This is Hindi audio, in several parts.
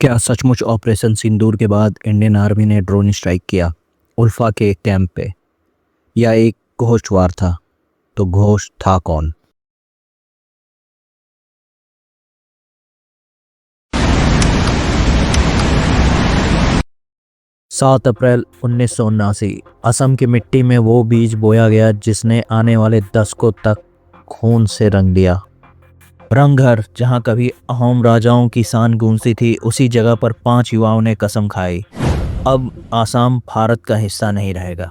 क्या सचमुच ऑपरेशन सिंदूर के बाद इंडियन आर्मी ने ड्रोन स्ट्राइक किया उल्फा के एक कैंप पे, या एक घोस्ट वार था? तो घोस्ट था कौन? सात अप्रैल 1979 असम की मिट्टी में वो बीज बोया गया जिसने आने वाले दशकों तक खून से रंग दिया। रंगघर, जहां कभी अहोम राजाओं की शान गूंजती थी, उसी जगह पर 5 युवाओं ने कसम खाई, अब आसाम भारत का हिस्सा नहीं रहेगा।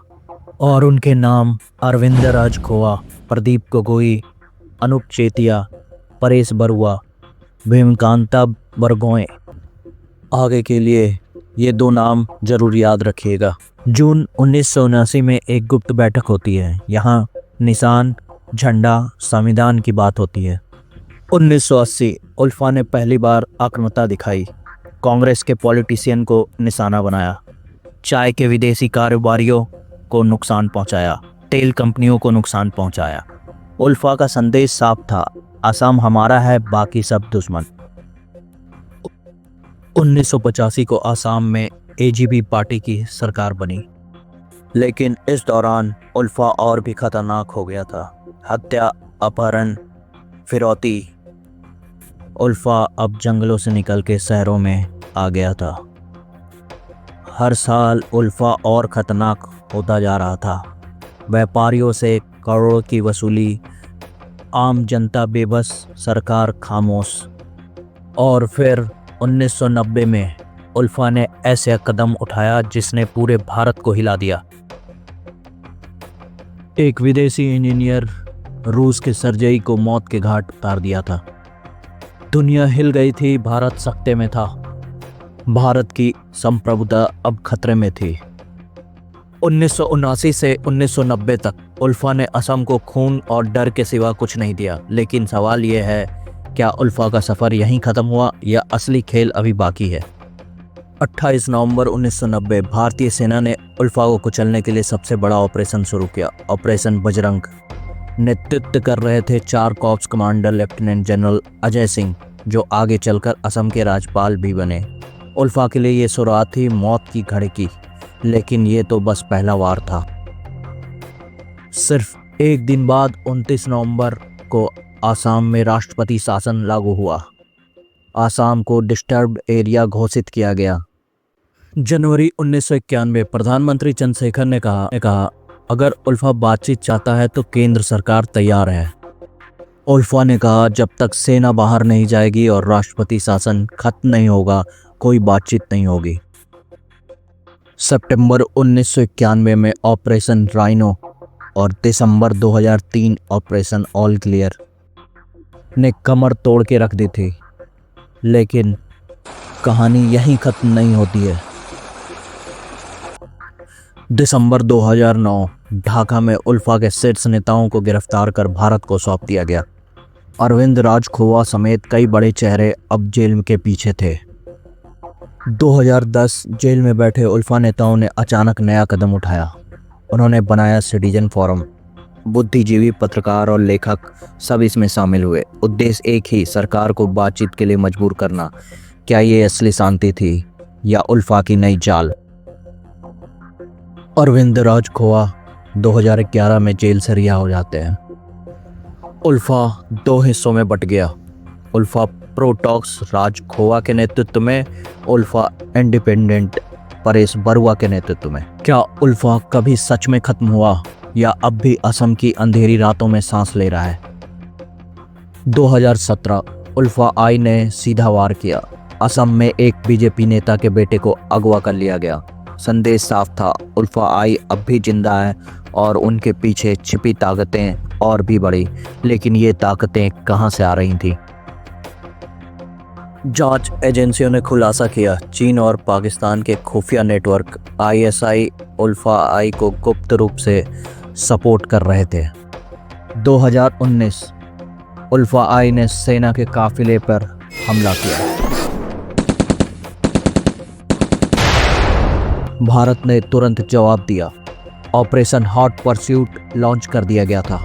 और उनके नाम अरविंद राज खोआ, प्रदीप गोगोई, अनूप चेतिया, परेश बरुआ, भीमकांता बरगोए। आगे के लिए ये 2 नाम जरूर याद रखिएगा। जून 1979 में एक गुप्त बैठक होती है। यहाँ निशान, झंडा, संविधान की बात होती है। 1980 उल्फा ने पहली बार आक्रामकता दिखाई, कांग्रेस के पॉलिटिशियन को निशाना बनाया, चाय के विदेशी कारोबारियों को नुकसान पहुंचाया, तेल कंपनियों को नुकसान पहुंचाया। उल्फा का संदेश साफ था, असम हमारा है, बाकी सब दुश्मन। 1985 को असम में एजीपी पार्टी की सरकार बनी, लेकिन इस दौरान उल्फा और भी खतरनाक हो गया था। हत्या, अपहरण, फिरौती। उल्फा अब जंगलों से निकल के शहरों में आ गया था। हर साल उल्फा और खतरनाक होता जा रहा था। व्यापारियों से करोड़ों की वसूली, आम जनता बेबस, सरकार खामोश। और फिर 1990 में उल्फा ने ऐसा कदम उठाया जिसने पूरे भारत को हिला दिया। एक विदेशी इंजीनियर रूस के सर्जरी को मौत के घाट उतार दिया था। दुनिया हिल गई थी, भारत सकते में था। भारत की संप्रभुता अब खतरे में थी। 1979 से 1990 तक उल्फा ने असम को खून और डर के सिवा कुछ नहीं दिया। लेकिन सवाल यह है, क्या उल्फा का सफ़र यहीं ख़त्म हुआ या असली खेल अभी बाकी है? 28 नवंबर 1990 भारतीय सेना ने उल्फा को कुचलने के लिए सबसे बड़ा ऑपरेशन शुरू किया, ऑपरेशन बजरंग। नेतृत्व कर रहे थे 4 corps commander lieutenant general Ajay Singh, जो आगे चलकर असम के राज्यपाल भी बने। उल्फा के लिए ये शुरुआत थी मौत की घड़ी की, लेकिन ये तो बस पहला वार था। सिर्फ एक दिन बाद 29 नवंबर को आसाम में राष्ट्रपति शासन लागू हुआ। आसाम को डिस्टर्ब्ड एरिया घोषित किया गया। जनवरी 1991 प्रधानमंत्री चंद्रशेखर ने कहा अगर उल्फा बातचीत चाहता है तो केंद्र सरकार तैयार है। उल्फा ने कहा, जब तक सेना बाहर नहीं जाएगी और राष्ट्रपति शासन खत्म नहीं होगा, कोई बातचीत नहीं होगी। सितंबर 1991 में ऑपरेशन राइनो और दिसंबर 2003 ऑपरेशन ऑल क्लियर ने कमर तोड़ के रख दी थी। लेकिन कहानी यहीं खत्म नहीं होती है। दिसंबर 2009 ढाका में उल्फा के शीर्ष नेताओं को गिरफ्तार कर भारत को सौंप दिया गया। अरविंद राज खोआ समेत कई बड़े चेहरे अब जेल के पीछे थे। 2010 जेल में बैठे उल्फा नेताओं ने अचानक नया कदम उठाया। उन्होंने बनाया सिटीजन फोरम। बुद्धिजीवी, पत्रकार और लेखक सब इसमें शामिल हुए। उद्देश्य एक ही, सरकार को बातचीत के लिए मजबूर करना। क्या ये असली शांति थी या उल्फा की नई चाल? अरविंद राज खोआ 2011 में जेल से रिहा हो जाते हैं। उल्फा 2 हिस्सों में बट गया। उल्फा प्रोटॉक्स राज खोआ के नेतृत्व में, उल्फा इंडिपेंडेंट परेश बरुआ के नेतृत्व में। क्या उल्फा कभी सच में खत्म हुआ या अब भी असम की अंधेरी रातों में सांस ले रहा है? 2017 उल्फा आई ने सीधा वार किया। असम में एक बीजेपी नेता के बेटे को अगवा कर लिया गया। संदेश साफ था, उल्फा आई अब भी जिंदा है और उनके पीछे छिपी ताकतें और भी बढ़ी। लेकिन ये ताकतें कहां से आ रही थी? जांच एजेंसियों ने खुलासा किया, चीन और पाकिस्तान के खुफिया नेटवर्क आईएसआई उल्फा आई को गुप्त रूप से सपोर्ट कर रहे थे। 2019 उल्फा आई ने सेना के काफिले पर हमला किया। भारत ने तुरंत जवाब दिया। ऑपरेशन हॉट परस्यूट लॉन्च कर दिया गया था।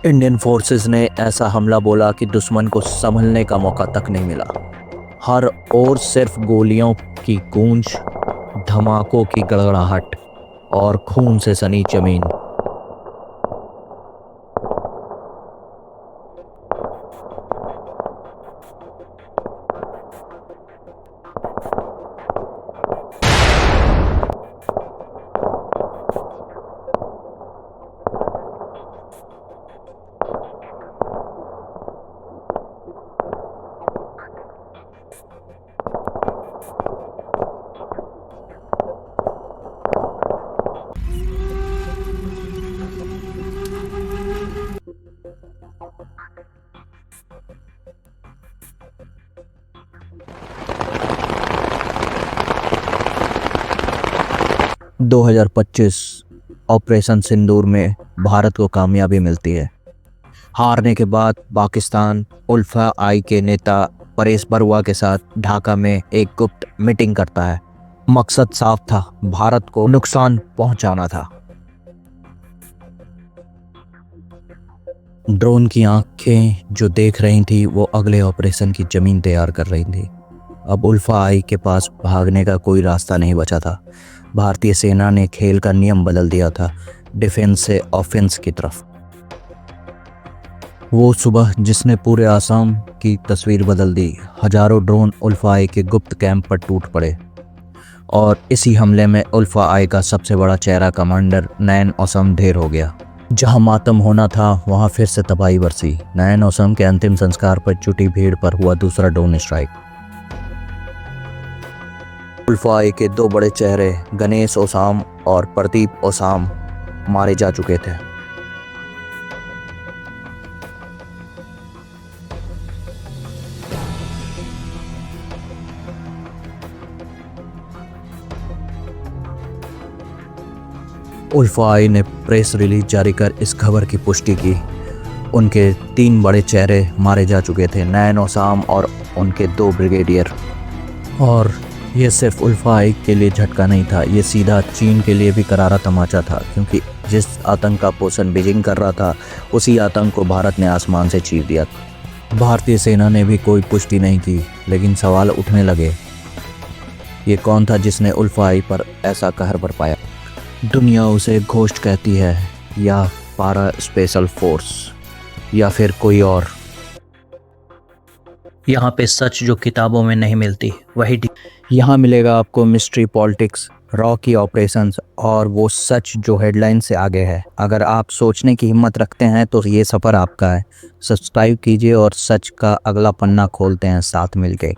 इंडियन फोर्सेस ने ऐसा हमला बोला कि दुश्मन को संभलने का मौका तक नहीं मिला। हर ओर सिर्फ गोलियों की गूंज, धमाकों की गड़गड़ाहट और खून से सनी जमीन। – 2025 ऑपरेशन सिंदूर में भारत को कामयाबी मिलती है। हारने के बाद पाकिस्तान उल्फा आई के नेता परेश बरुआ के साथ ढाका में एक गुप्त मीटिंग करता है। मकसद साफ था, भारत को नुकसान पहुंचाना था। ड्रोन की आंखें जो देख रही थी वो अगले ऑपरेशन की जमीन तैयार कर रही थी। अब उल्फा आई के पास भागने का कोई रास्ता नहीं बचा था। भारतीय सेना ने खेल का नियम बदल दिया था, डिफेंस से ऑफेंस की तरफ। वो सुबह जिसने पूरे आसाम की तस्वीर बदल दी। हजारों ड्रोन उल्फा आई के गुप्त कैंप पर टूट पड़े और इसी हमले में उल्फा आई का सबसे बड़ा चेहरा कमांडर नैन ओसम ढेर हो गया। जहां मातम होना था वहां फिर से तबाही बरसी। नैन ओसम के अंतिम संस्कार पर जुटी भीड़ पर हुआ दूसरा ड्रोन स्ट्राइक। उल्फा आई के दो बड़े चेहरे गणेश ओसाम और प्रदीप ओसाम मारे जा चुके थे। उल्फा आई ने प्रेस रिलीज जारी कर इस खबर की पुष्टि की। उनके 3 बड़े चेहरे मारे जा चुके थे, नैन ओसाम और उनके 2 ब्रिगेडियर। और ये सिर्फ उल्फा आई के लिए झटका नहीं था, ये सीधा चीन के लिए भी करारा तमाचा था, क्योंकि जिस आतंक का पोषण बीजिंग कर रहा था उसी आतंक को भारत ने आसमान से चीर दिया। भारतीय सेना ने भी कोई पुष्टि नहीं की, लेकिन सवाल उठने लगे, ये कौन था जिसने उल्फा आई पर ऐसा कहर बरपाया? दुनिया उसे घोस्ट कहती है, या पारा स्पेशल फोर्स, या फिर कोई और। यहाँ पे सच जो किताबों में नहीं मिलती वही यहाँ मिलेगा आपको। मिस्ट्री, पॉलिटिक्स, रॉ की ऑपरेशंस और वो सच जो हेडलाइन से आगे है। अगर आप सोचने की हिम्मत रखते हैं तो ये सफ़र आपका है। सब्सक्राइब कीजिए और सच का अगला पन्ना खोलते हैं साथ मिलके।